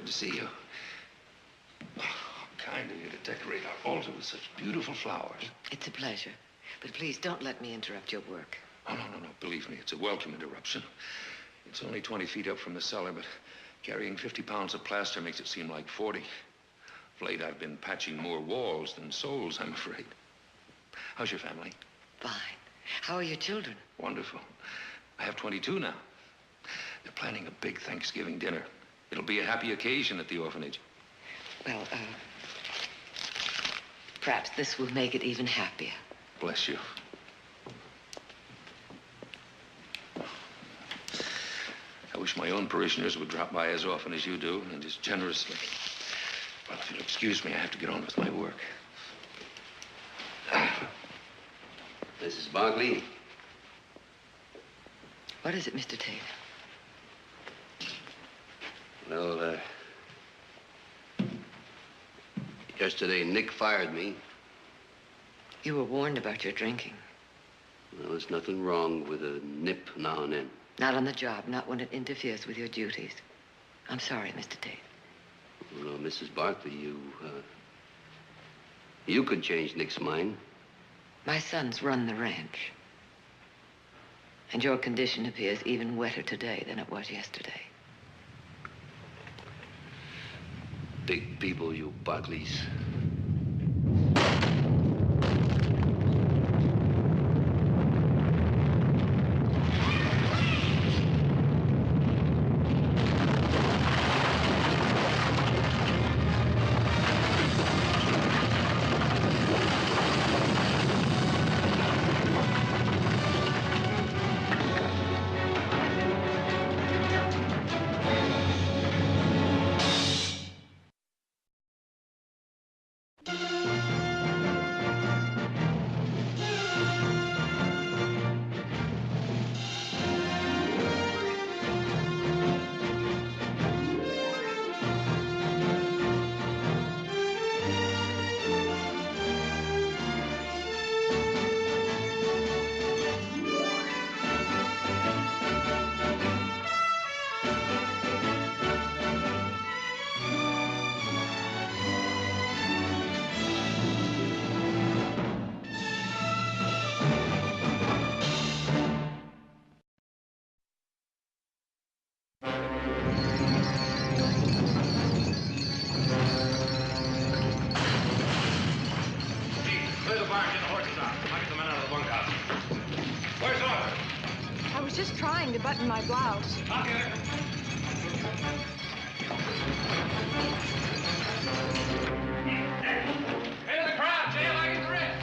Good to see you. Oh, how kind of you to decorate our altar with such beautiful flowers. It's a pleasure. But please don't let me interrupt your work. Oh, no. Believe me, it's a welcome interruption. It's only 20 feet up from the cellar, but carrying 50 pounds of plaster makes it seem like 40. Of late, I've been patching more walls than souls, I'm afraid. How's your family? Fine. How are your children? Wonderful. I have 22 now. They're planning a big Thanksgiving dinner. It'll be a happy occasion at the orphanage. Well, perhaps this will make it even happier. Bless you. I wish my own parishioners would drop by as often as you do, and as generously. Well, if you'll excuse me, I have to get on with my work. Mrs. Barkley. What is it, Mr. Tate? Well, yesterday Nick fired me. You were warned about your drinking. Well, there's nothing wrong with a nip now and then. Not on the job, not when it interferes with your duties. I'm sorry, Mr. Tate. Well, Mrs. Barkley, you could change Nick's mind. My sons run the ranch. And your condition appears even wetter today than it was yesterday. Big people, you Barkleys. To button my blouse. I'll get it. Hey, the crowd, Jail, I get the rest.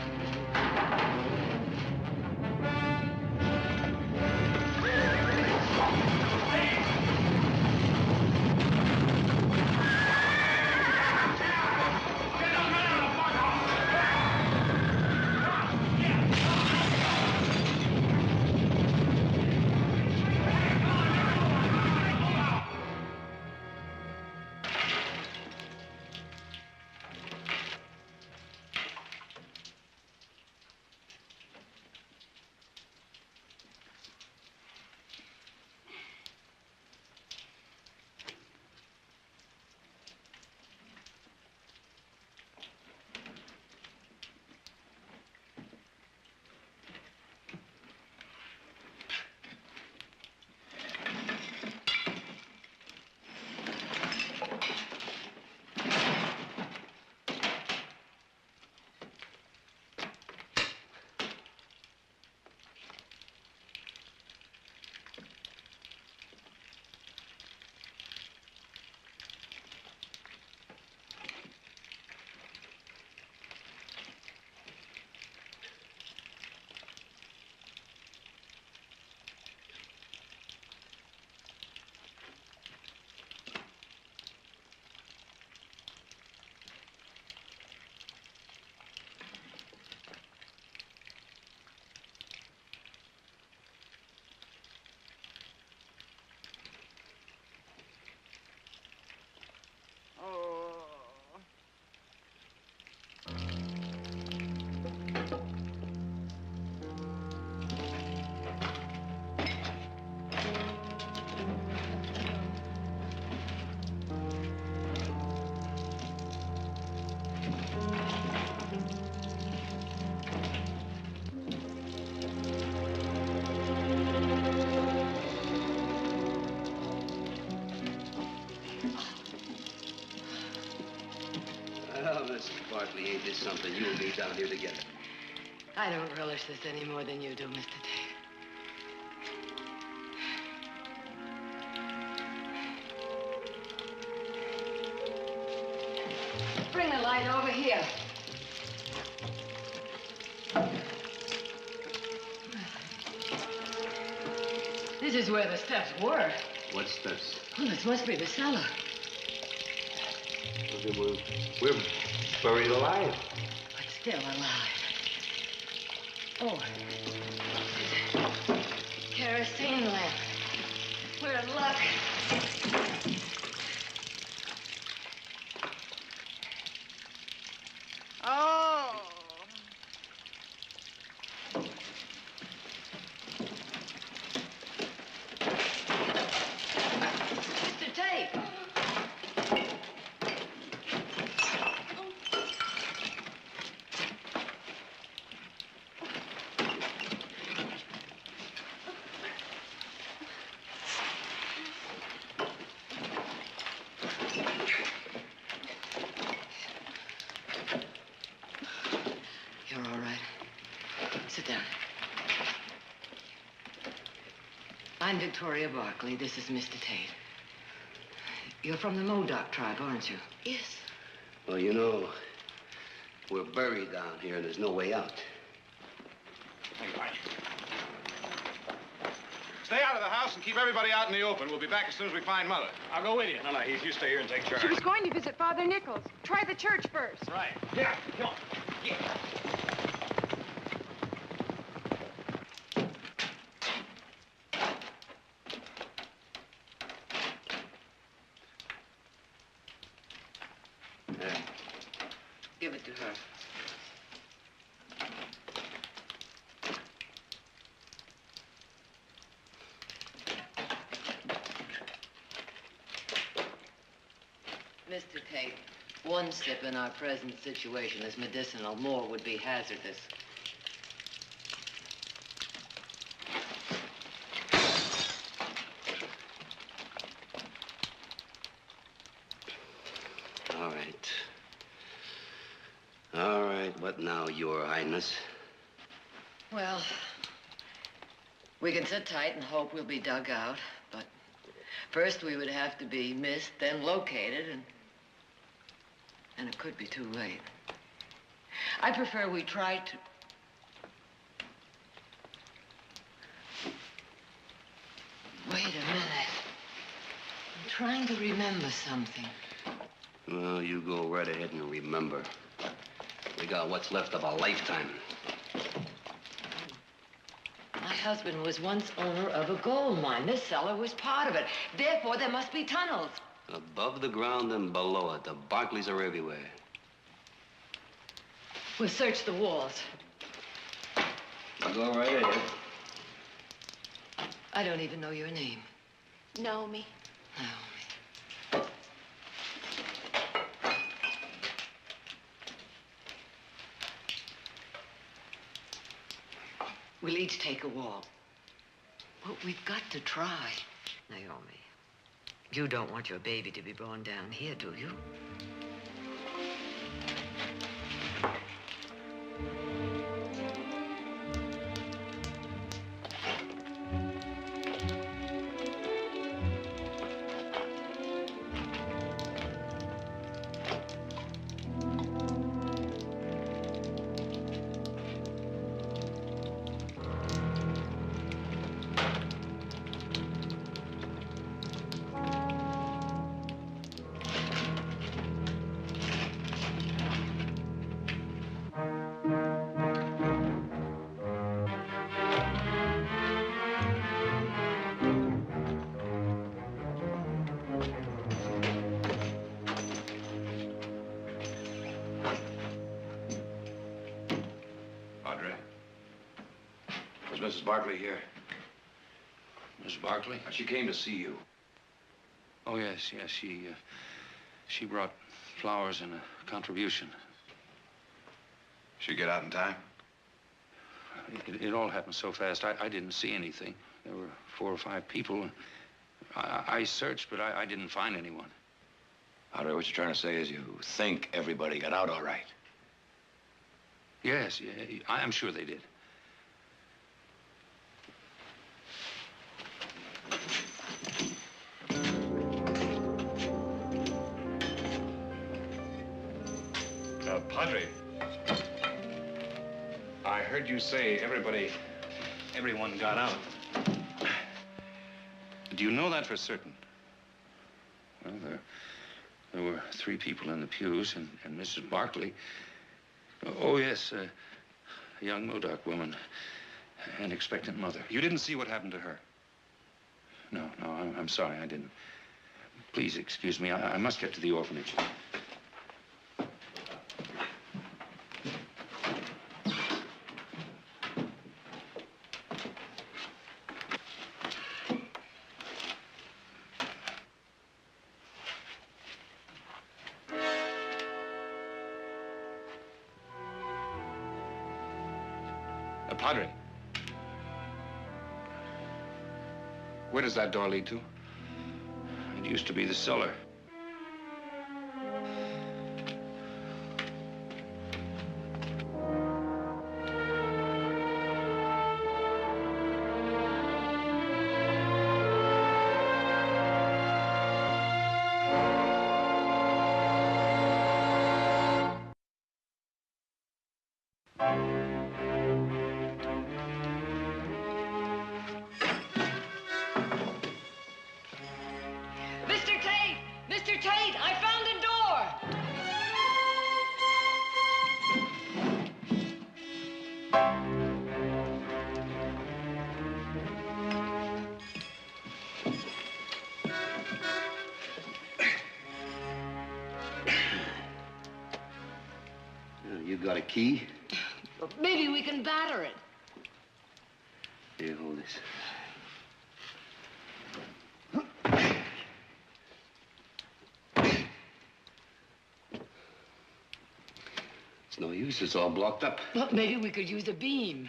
than you and me down here together. I don't relish this any more than you do, Mr. Tate. Bring the light over here. This is where the steps were. What steps? Well, this must be the cellar. We're buried alive. But still alive. Oh. Kerosene lamp. We're in luck. Oh. Mr. Tate. You're all right. Sit down. I'm Victoria Barkley. This is Mr. Tate. You're from the Modoc tribe, aren't you? Yes. Well, you know, we're buried down here and there's no way out. Hang on. Stay out of the house and keep everybody out in the open. We'll be back as soon as we find Mother. I'll go with you. No, Heath, you stay here and take charge. She was going to visit Father Nichols. Try the church first. Right. Yeah, come on. Yeah. Give it to her. Mr. Tate, one sip in our present situation is medicinal. More would be hazardous. All right. All right, what now, Your Highness? Well, we can sit tight and hope we'll be dug out, but first we would have to be missed, then located, and it could be too late. I prefer we try to... Wait a minute. I'm trying to remember something. Well, you go right ahead and remember. We got what's left of a lifetime. My husband was once owner of a gold mine. This cellar was part of it. Therefore, there must be tunnels. Above the ground and below it, the Barclays are everywhere. We'll search the walls. You go right ahead. I don't even know your name. Naomi. Naomi. We'll each take a wall. But we've got to try. Naomi, you don't want your baby to be born down here, do you? Mrs. Barkley here? Miss Barkley? She came to see you. Oh, yes. She brought flowers and a contribution. She get out in time? It all happened so fast, I didn't see anything. There were 4 or 5 people. I searched, but I didn't find anyone. Audrey, what you're trying to say is you think everybody got out all right? Yes, yeah, I'm sure they did. Padre, I heard you say everyone got out. Do you know that for certain? Well, there were 3 people in the pews, and Mrs. Barkley. Oh, yes, a young Modoc woman, an expectant mother. You didn't see what happened to her? No, I'm sorry, I didn't. Please excuse me, I must get to the orphanage. Padre, where does that door lead to? It used to be the cellar. Mr. Tate! Mr. Tate, I found a door! You got a key? Maybe we can batter it. Here, hold this. It's no use. It's all blocked up. Well, maybe we could use a beam.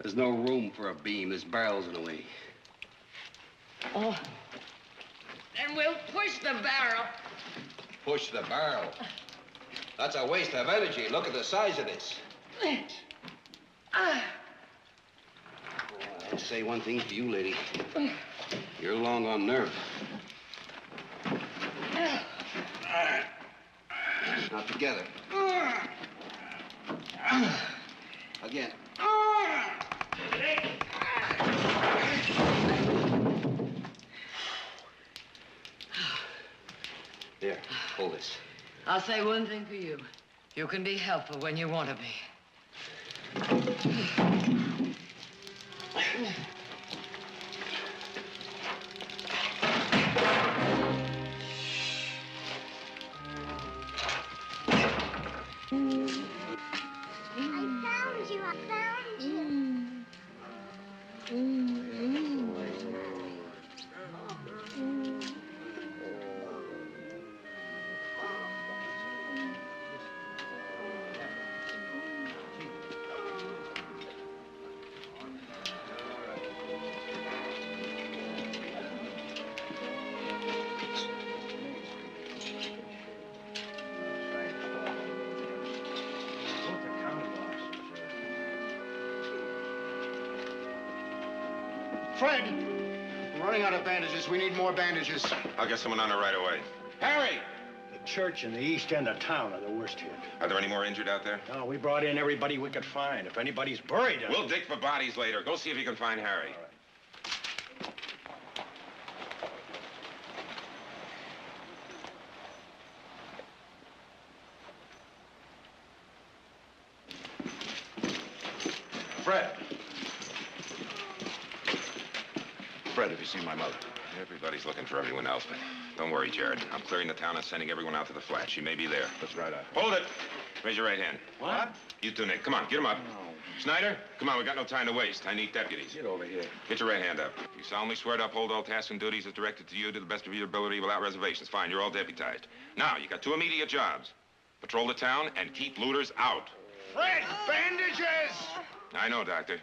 There's no room for a beam. There's barrels in the way. Oh. Then we'll push the barrel. Push the barrel. That's a waste of energy. Look at the size of this. I'll say one thing for you, lady. You're long on nerve. Now together. Again. There, hold this. I'll say one thing for you. You can be helpful when you want to be. I found you. Fred, we're running out of bandages. We need more bandages. I'll get someone on it right away. Harry! The church and the east end of town are the worst hit. Are there any more injured out there? No, we brought in everybody we could find. If anybody's buried... We'll dig for bodies later. Go see if you can find Harry. All right. Fred. Fred, have you seen my mother? Everybody's looking for everyone else, but don't worry, Jared. I'm clearing the town and sending everyone out to the flat. She may be there. That's right. Hold it! Raise your right hand. What? You two, Nick. Come on, get him up. Snyder, come on, we got no time to waste. I need deputies. Get over here. Get your right hand up. You solemnly swear to uphold all tasks and duties as directed to you to the best of your ability without reservations. Fine, you're all deputized. Now, you got 2 immediate jobs. Patrol the town and keep looters out. Fred, bandages! I know, Doctor.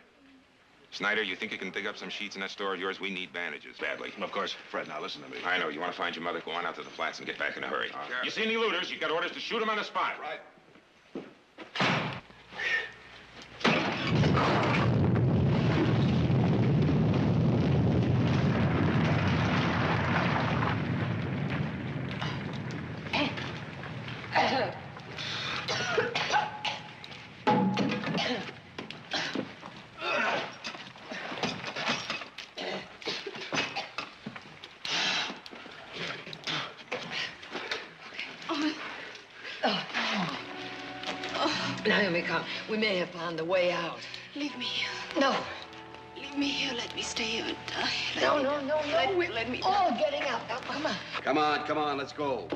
Snyder, you think you can dig up some sheets in that store of yours? We need bandages badly. Of course. Fred, now listen to me. I know. You want to find your mother? Go on out to the flats and get back in a hurry. Sure. You see any looters, you got orders to shoot them on the spot. Right. Naomi, come. We may have found the way out. Leave me here. No. Leave me here. Let me stay here and die. No. We're let me all getting out. Now, come on. Come on, let's go.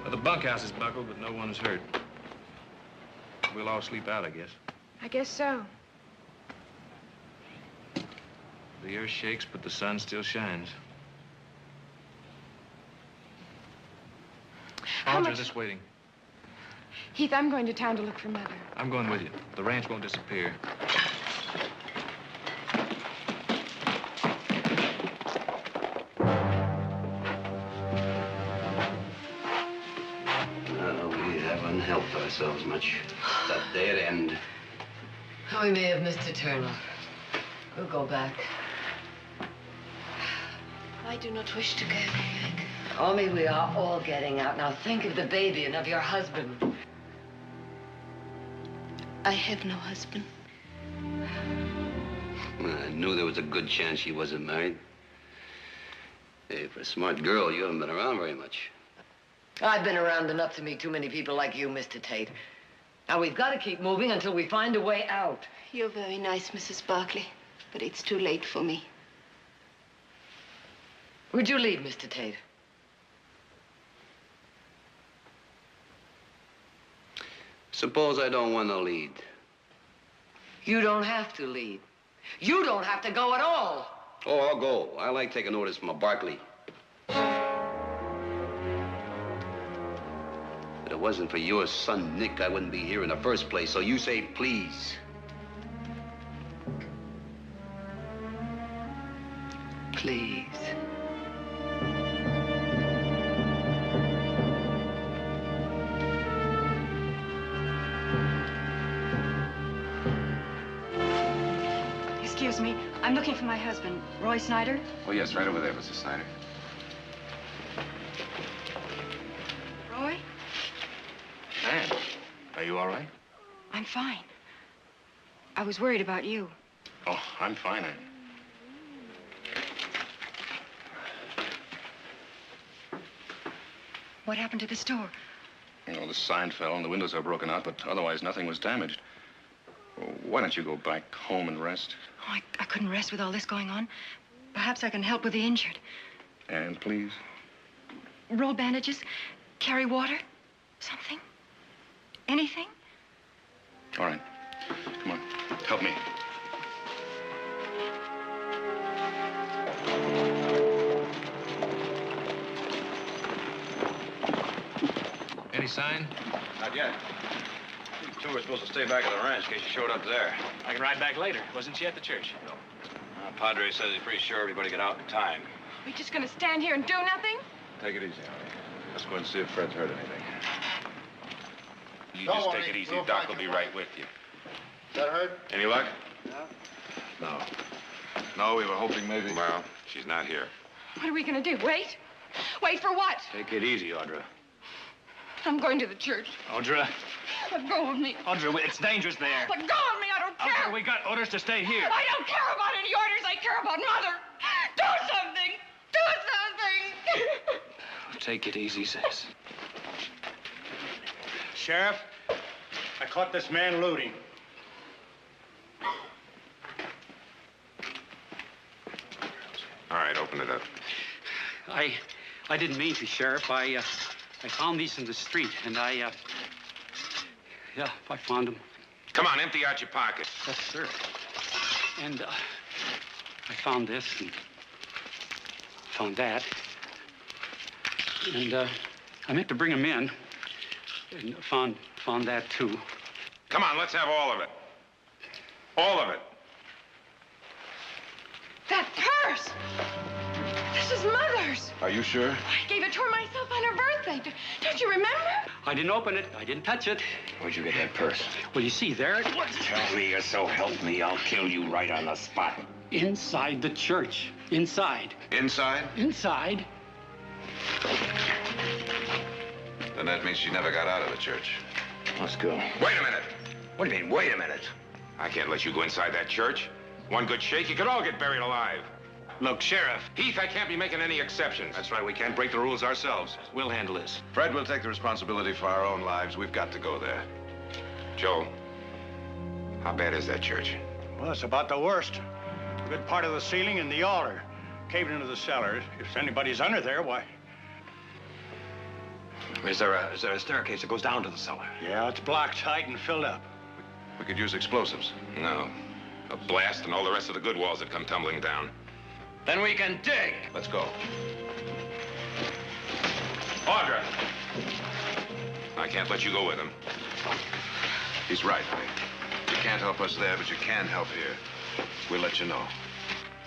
Well, the bunkhouse is buckled, but no one's hurt. We'll all sleep out, I guess. I guess so. The earth shakes, but the sun still shines. How Audra, much- just waiting. Heath, I'm going to town to look for Mother. I'm going with you. The ranch won't disappear. We haven't helped ourselves much. It's a dead end. We may have missed a turnout. We'll go back. I do not wish to go back. Omi, we are all getting out. Now think of the baby and of your husband. I have no husband. I knew there was a good chance she wasn't married. Hey, for a smart girl, you haven't been around very much. I've been around enough to meet too many people like you, Mr. Tate. Now, we've got to keep moving until we find a way out. You're very nice, Mrs. Barkley, but it's too late for me. Would you leave, Mr. Tate? Suppose I don't want to lead. You don't have to lead. You don't have to go at all. Oh, I'll go. I like taking orders from a Barkley. If it wasn't for your son, Nick, I wouldn't be here in the first place. So you say please. Please. Excuse me, I'm looking for my husband, Roy Snyder. Oh, yes, right over there, Mrs. Snyder. Roy? Anne, are you all right? I'm fine. I was worried about you. Oh, I'm fine, Anne. What happened to the store? You know, the sign fell and the windows are broken out, but otherwise nothing was damaged. Well, why don't you go back home and rest? Oh, I couldn't rest with all this going on. Perhaps I can help with the injured. And please. Roll bandages, carry water, something, anything. All right. Come on. Help me. Any sign? Not yet. You two were supposed to stay back at the ranch in case you showed up there. I can ride back later. Wasn't she at the church? Padre says he's pretty sure everybody got out in time. We just gonna stand here and do nothing? Take it easy, Arnie. Let's go and see if Fred's heard anything. You Don't just worry, take it easy. we'll Doc find will be you. right with you. That hurt? Any luck? No. No, we were hoping maybe... Well, she's not here. What are we gonna do? Wait? Wait for what? Take it easy, Audra. I'm going to the church. Audra. Let go of me. Audra, it's dangerous there. Let go of me. I don't care. Audra, we got orders to stay here. I don't care about any orders. I care about Mother. Do something. Do something. Take it easy, sis. Sheriff, I caught this man looting. All right, open it up. I didn't mean to, Sheriff. I found these in the street, and yeah, I found them. Come on, empty out your pocket. Yes, sir. And I found this and found that. And I meant to bring them in, And found that, too. Come on, let's have all of it. All of it. That purse! This is Mother's. Are you sure? I gave it to her myself on her birthday. Don't you remember? I didn't open it. I didn't touch it. Where'd you get that purse? Well, you see, there it was. Tell me you so help me, I'll kill you right on the spot. Inside the church. Inside. Inside? Inside. Then that means she never got out of the church. Let's go. Wait a minute. What do you mean, wait a minute? I can't let you go inside that church. One good shake, you could all get buried alive. Look, Sheriff. Heath, I can't be making any exceptions. That's right, we can't break the rules ourselves. We'll handle this. Fred will take the responsibility for our own lives. We've got to go there. Joe, how bad is that church? Well, it's about the worst. A good part of the ceiling and the altar caved into the cellar. If anybody's under there, why? Is there a staircase that goes down to the cellar? Yeah, it's blocked tight and filled up. We could use explosives. No. A blast and all the rest of the good walls that come tumbling down. Then we can dig. Let's go. Audra! I can't let you go with him. He's right, Lee. You can't help us there, but you can help here. We'll let you know.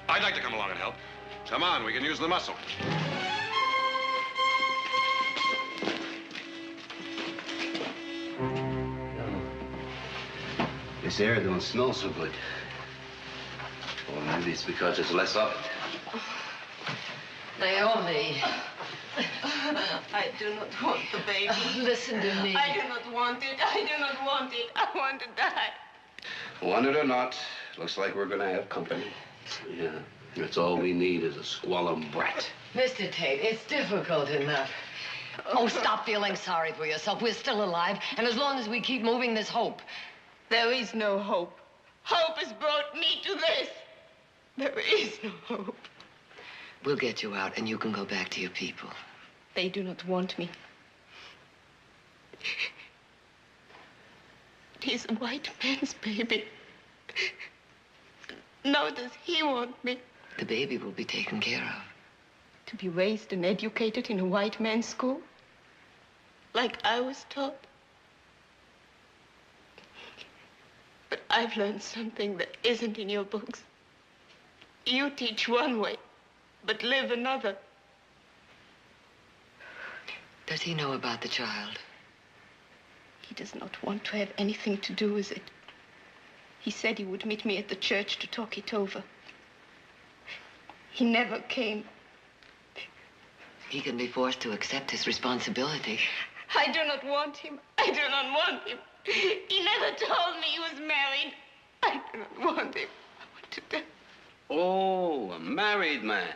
I'd like to come along and help. Come on, we can use the muscle. This air don't smell so good. Or maybe it's because there's less of it. Naomi. I do not want the baby. Listen to me. I do not want it. I do not want it. I want to die. Want it or not, looks like we're gonna have company. Yeah, that's all we need is a squalum brat. Mr. Tate, it's difficult enough. Oh, stop feeling sorry for yourself. We're still alive, and as long as we keep moving, there's hope. There is no hope. Hope has brought me to this. There is no hope. We'll get you out, and you can go back to your people. They do not want me. It is a white man's baby. Now does he want me? The baby will be taken care of. To be raised and educated in a white man's school? Like I was taught? But I've learned something that isn't in your books. You teach one way, but live another. Does he know about the child? He does not want to have anything to do with it. He said he would meet me at the church to talk it over. He never came. He can be forced to accept his responsibility. I do not want him. I do not want him. He never told me he was married. I do not want him. I want to die. Oh, a married man.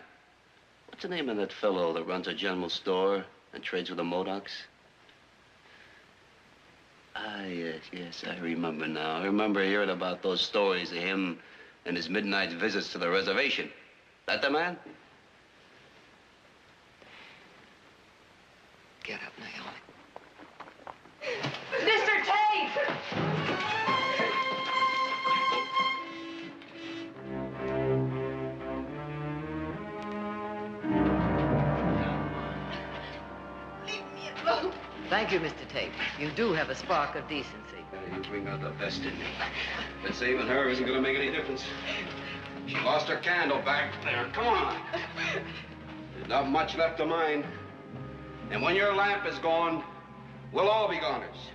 What's the name of that fellow that runs a general store and trades with the Modocs? Ah, yes, I remember now. I remember hearing about those stories of him and his midnight visits to the reservation. That the man? Get up, Naomi. Mr. Tate! Leave me alone. Thank you, Mr. Tate. You do have a spark of decency. You bring out the best in me. But saving her isn't going to make any difference. She lost her candle back there. Come on. There's not much left of mine. And when your lamp is gone, we'll all be goners.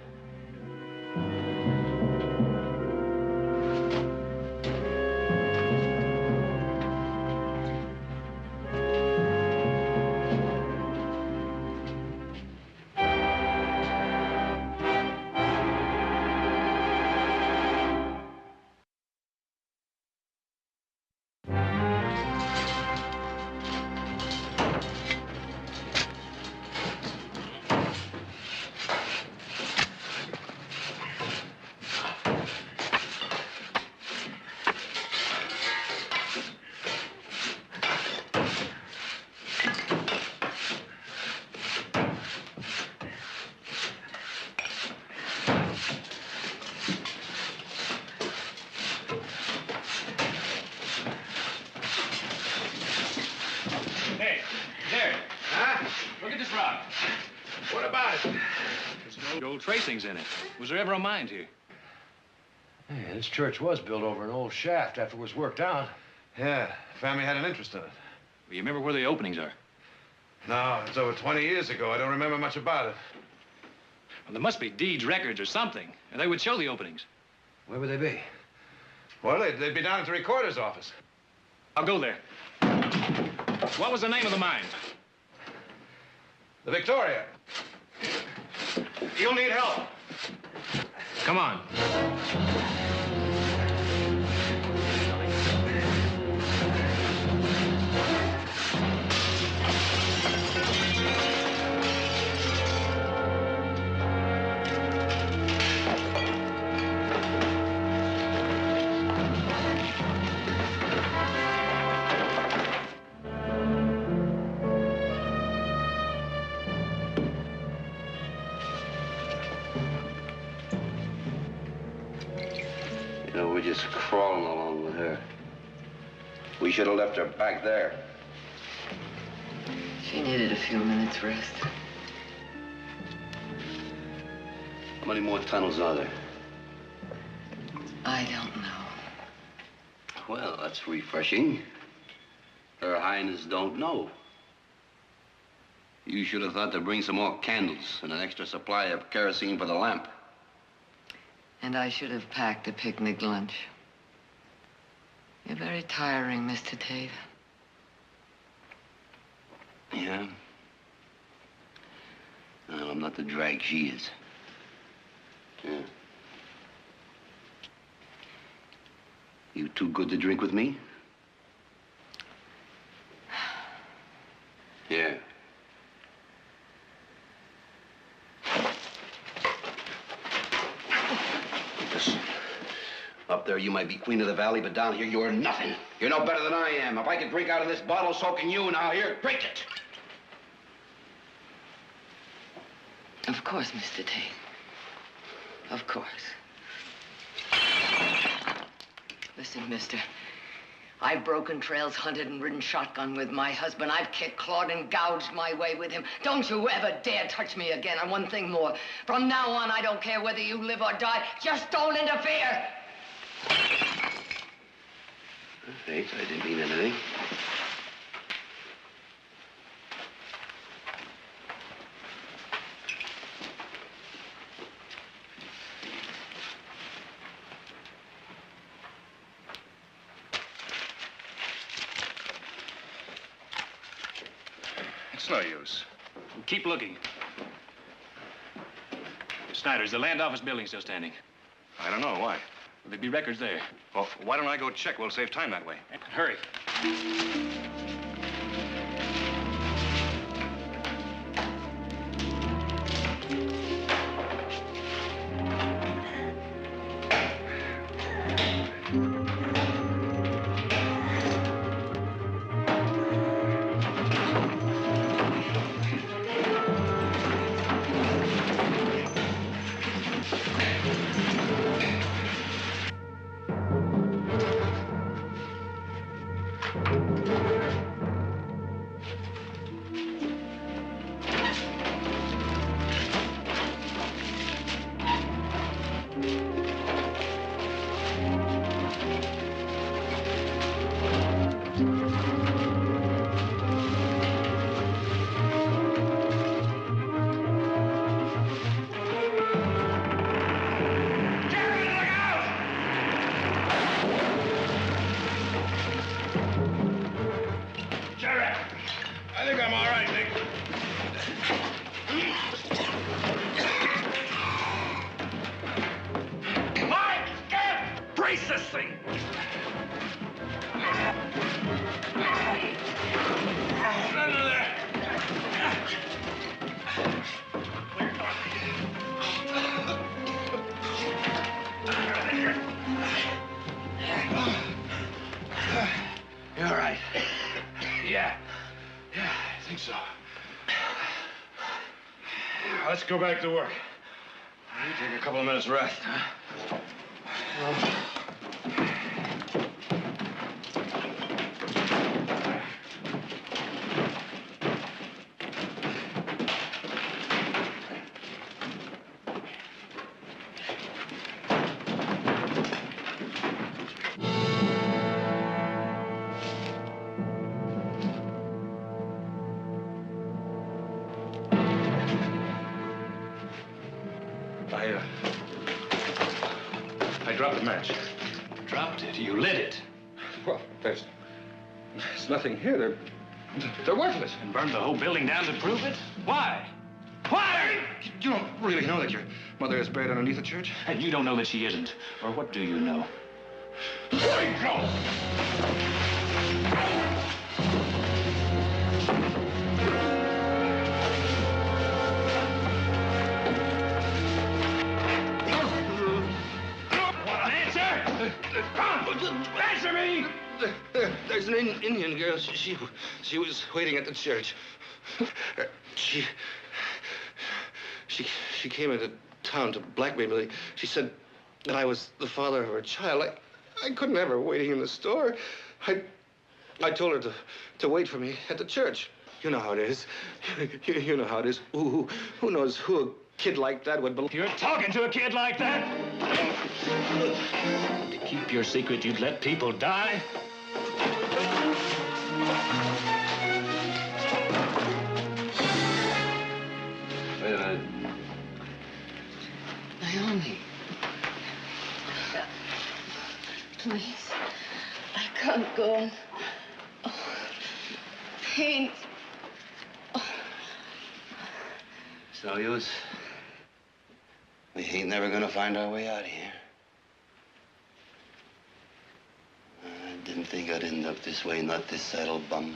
old tracings in it. Was there ever a mine here? Yeah, this church was built over an old shaft after it was worked out. Yeah, family had an interest in it. Well, you remember where the openings are? No, it's over 20 years ago. I don't remember much about it. Well, there must be deeds, records, or something. And they would show the openings. Where would they be? Well, they'd be down at the recorder's office. I'll go there. What was the name of the mine? The Victoria. You'll need help. Come on. We're just crawling along with her. We should have left her back there. She needed a few minutes rest. How many more tunnels are there? I don't know. Well, that's refreshing. Her Highness don't know. You should have thought to bring some more candles and an extra supply of kerosene for the lamp. And I should have packed a picnic lunch. You're very tiring, Mr. Tate. Yeah? Well, I'm not the drag she is. Yeah. You too good to drink with me? Yeah. Listen, up there you might be queen of the valley, but down here you're nothing. You're no better than I am. If I could drink out of this bottle, so can you. Now here, drink it. Of course, Mr. Tate. Of course. Listen, mister. I've broken trails, hunted and ridden shotgun with my husband. I've kicked, clawed, and gouged my way with him. Don't you ever dare touch me again. And one thing more. From now on, I don't care whether you live or die. Just don't interfere. Thanks, I didn't mean anything. It's no use. Keep looking. Snyder's, the land office building still standing. I don't know. Why? There'd be records there. Well, why don't I go check? We'll save time that way. Hurry. You all right? Yeah. Yeah, I think so. Let's go back to work. You take a couple of minutes rest, huh? I dropped the match. Dropped it? You lit it? Well, there's nothing here. They're worthless. And burned the whole building down to prove it? Why? Why? You don't really know that your mother is buried underneath the church? And you don't know that she isn't. Or what do you know? Answer me! There's an Indian girl. She was waiting at the church. She came into town to blackmail me. She said that I was the father of her child. I couldn't have her waiting in the store. I told her to wait for me at the church. You know how it is. You know how it is. Who knows who a kid like that would believe? You're talking to a kid like that? To keep your secret, you'd let people die? Wait a minute. Naomi. Please. I can't go on. Oh, pain. It's no use. We ain't never gonna find our way out of here. I didn't think I'd end up this way, not this saddle bum.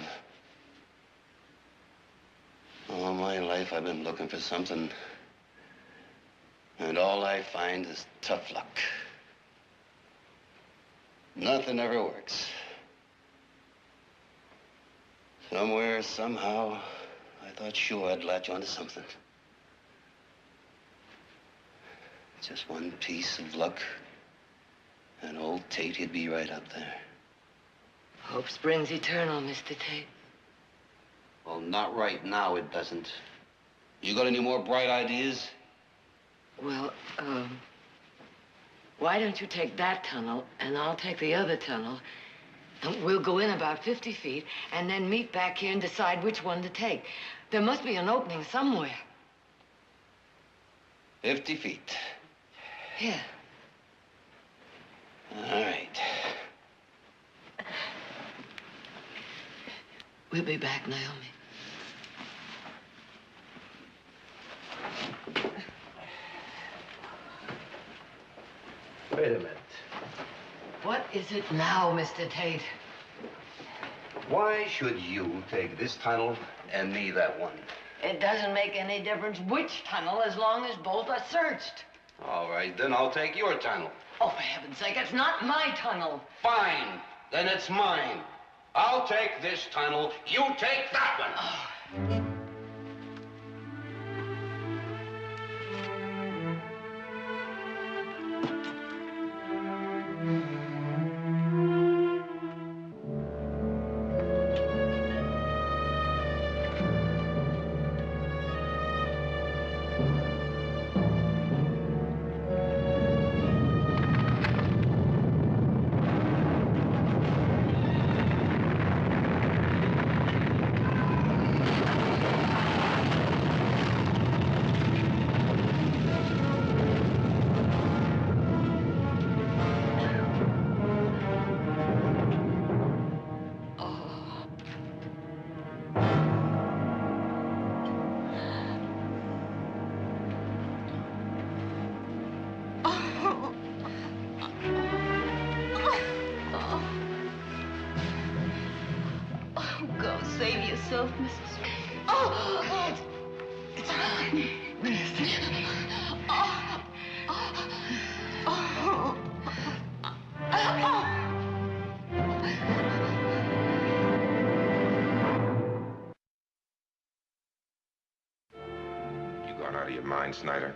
All my life I've been looking for something, and all I find is tough luck. Nothing ever works. Somewhere, somehow, I thought sure I'd latch onto something. Just one piece of luck, and old Tate, he'd be right up there. Hope springs eternal, Mr. Tate. Well, not right now, it doesn't. You got any more bright ideas? Well, why don't you take that tunnel, and I'll take the other tunnel, and we'll go in about 50 feet, and then meet back here and decide which one to take. There must be an opening somewhere. 50 feet. Yeah. All right. We'll be back, Naomi. Wait a minute. What is it now, Mr. Tate? Why should you take this tunnel and me that one? It doesn't make any difference which tunnel as long as both are searched. All right, then I'll take your tunnel. Oh, for heaven's sake, it's not my tunnel. Fine, then it's mine. I'll take this tunnel, you take that one. Oh. Save yourself, Mrs. Oh! It's fine. You gone out of your mind, Snyder?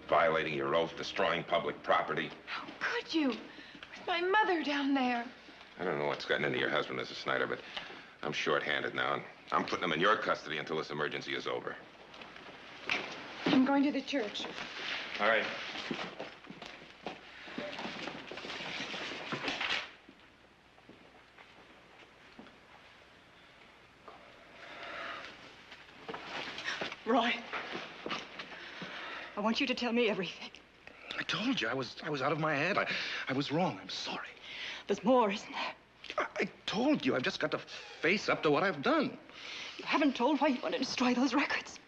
Violating your oath, destroying public property. How could you? With my mother down there. I don't know what's gotten into your husband, Mrs. Snyder, but I'm short-handed now, and I'm putting him in your custody until this emergency is over. I'm going to the church. All right. Roy. I want you to tell me everything. I told you I was out of my head. I was wrong. I'm sorry. There's more, isn't there? I told you I've just got to face up to what I've done. You haven't told why you want to destroy those records.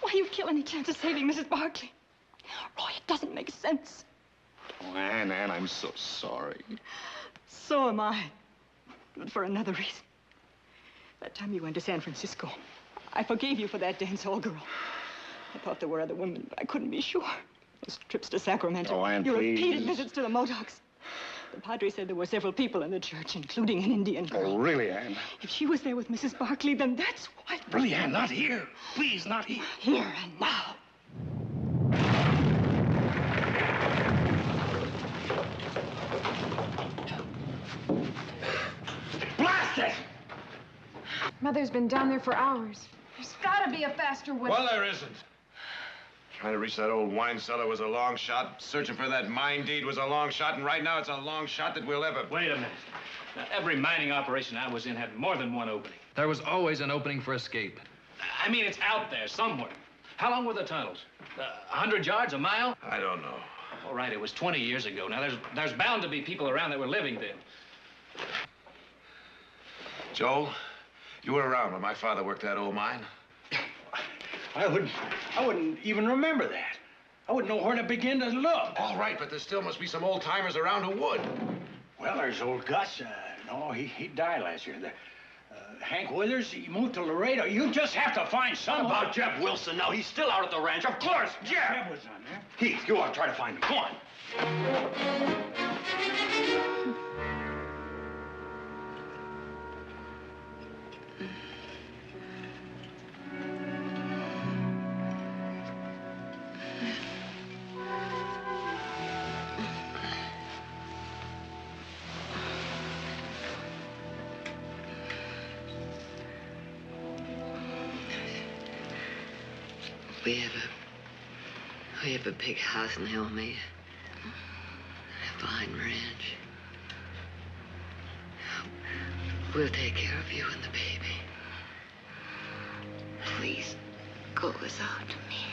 Why you kill any chance of saving Mrs. Barkley. Roy, it doesn't make sense. Oh, Ann, I'm so sorry. So am I. But for another reason. That time you went to San Francisco, I forgave you for that dance hall girl. I thought there were other women, but I couldn't be sure. Those trips to Sacramento. Oh, Ann, your please. repeated visits to the Modocs. The padre said there were several people in the church, including an Indian girl. Oh, really, Ann? If she was there with Mrs. Barkley, then that's why. Really, Ann, not here. Please, not here. Here and now. Blast it! Mother's been down there for hours. There's gotta be a faster way. Well, there isn't. Trying to reach that old wine cellar was a long shot. Searching for that mine deed was a long shot. And right now, it's a long shot that we'll ever... Wait a minute. Now, every mining operation I was in had more than one opening. There was always an opening for escape. I mean, it's out there somewhere. How long were the tunnels? 100 yards, a mile? I don't know. All right, it was 20 years ago. Now, there's bound to be people around that were living then. Joel, you were around when my father worked that old mine. I wouldn't even remember that. I wouldn't know where to begin to look. All right, but there still must be some old timers around who would. Well, there's old Gus. No, he died last year. Hank Withers, he moved to Laredo. You just have to find someone. How about Jeb Wilson now? He's still out at the ranch. Of course, Jeb. Jeb was on there. Heath, you ought to try to find him. Go on. We have a big house in Hillmead, behind Ranch. We'll take care of you and the baby. Please, go without me.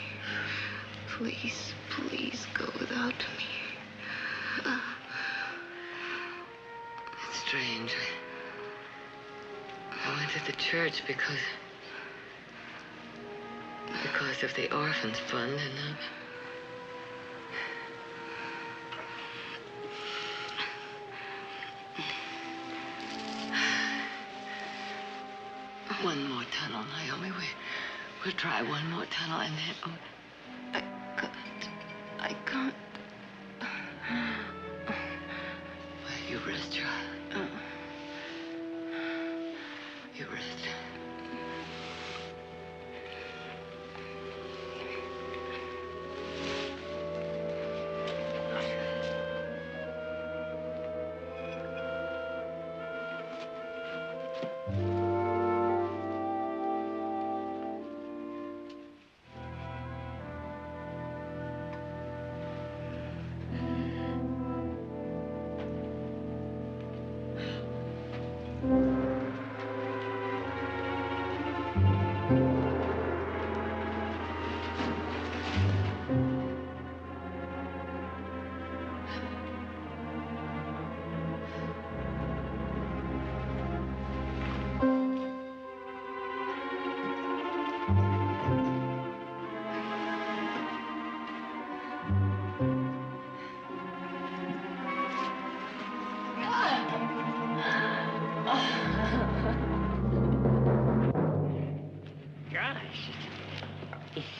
Please, please go without me. It's strange. I went to the church because of the orphans fund, and one more tunnel, Naomi. We'll try one more tunnel, and then I can't. Well, you rest, child. You rest.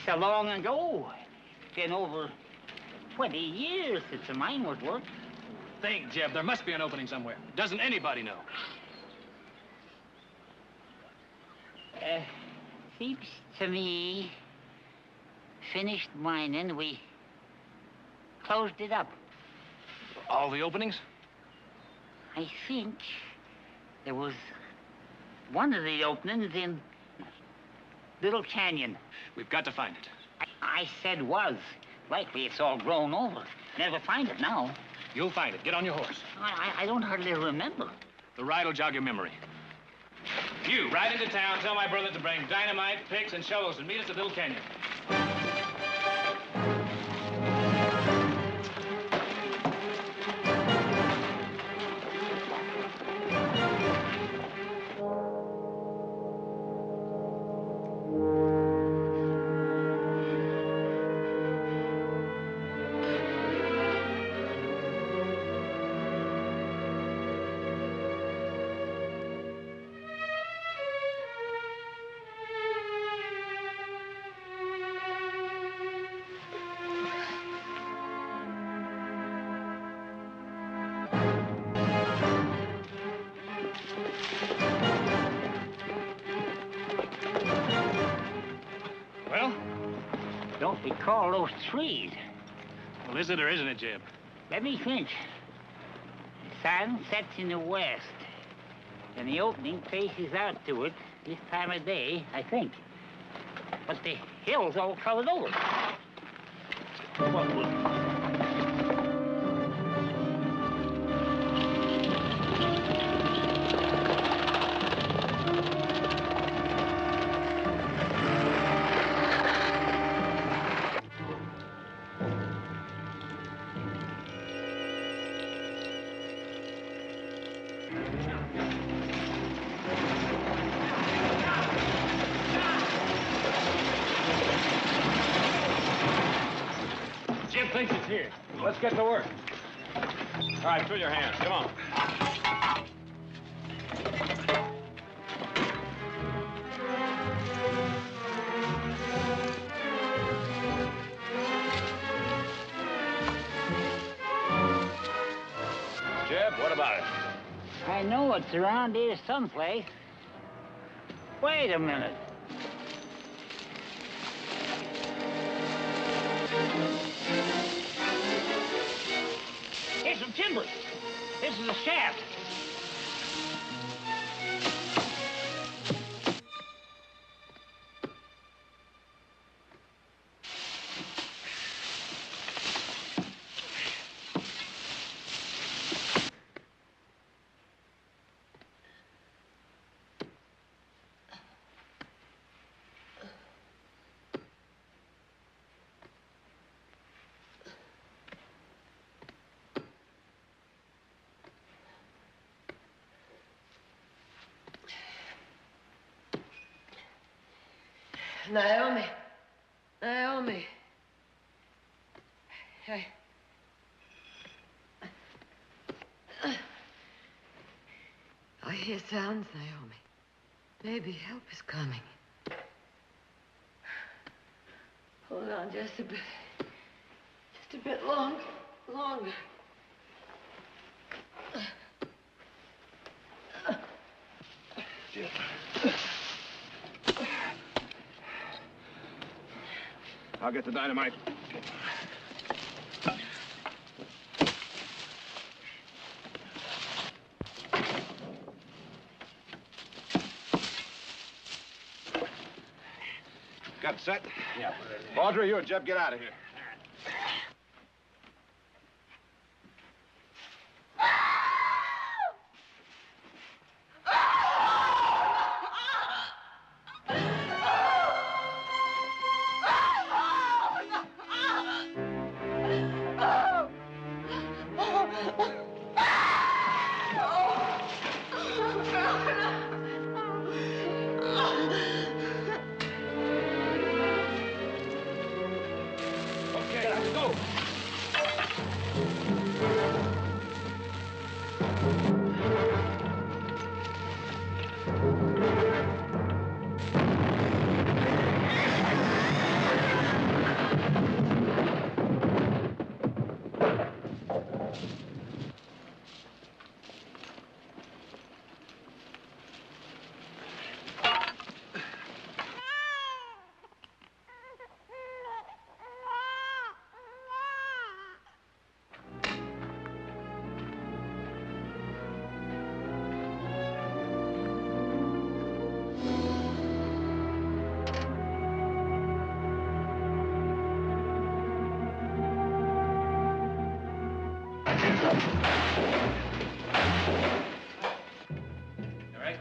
So long ago. It's been over 20 years since the mine was worked. Think, Jeb, there must be an opening somewhere. Doesn't anybody know? Seems to me, finished mining, we closed it up. All the openings? I think there was one of the openings in Little Canyon. We've got to find it. I said was. Likely it's all grown over. Never find it now. You'll find it. Get on your horse. I don't hardly remember. The ride will jog your memory. You, ride into town, tell my brother to bring dynamite, picks, and shovels, and meet us at Little Canyon. we call those trees? Well, is it or isn't it, Jeb? Let me think. The sun sets in the west, and the opening faces out to it this time of day, I think. But the hill's all covered over. Jeb thinks it's here. Let's get to work. All right, fill your hands. Come on. Jeb, what about it? I know it's around here someplace. Wait a minute. Here's some timber. This is a shaft. Naomi. Naomi. Hey. I hear sounds, Naomi. Maybe help is coming. Hold on just a bit. Just a bit longer. I'll get the dynamite. Got it set? Yeah. Audrey, you and Jeb, get out of here. Okay, let's go. All right?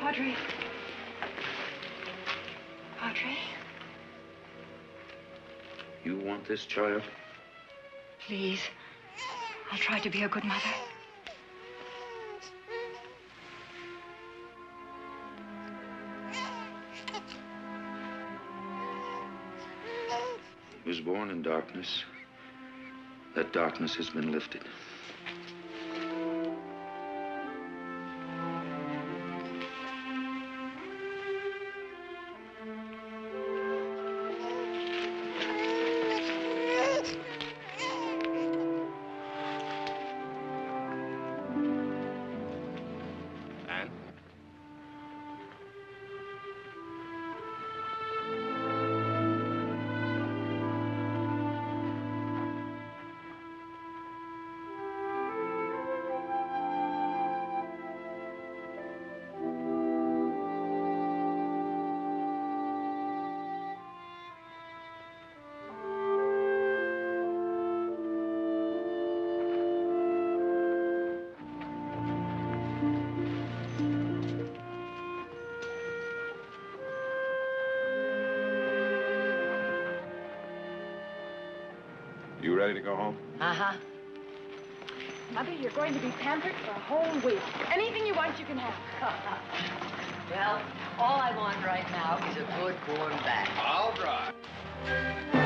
Padre. Padre. You want this child? Please. I'll try to be a good mother. He was born in darkness. That darkness has been lifted. You ready to go home? Uh-huh. Mother, you're going to be pampered for a whole week. Anything you want, you can have. Well, all I want right now is a good warm bath. I'll drive.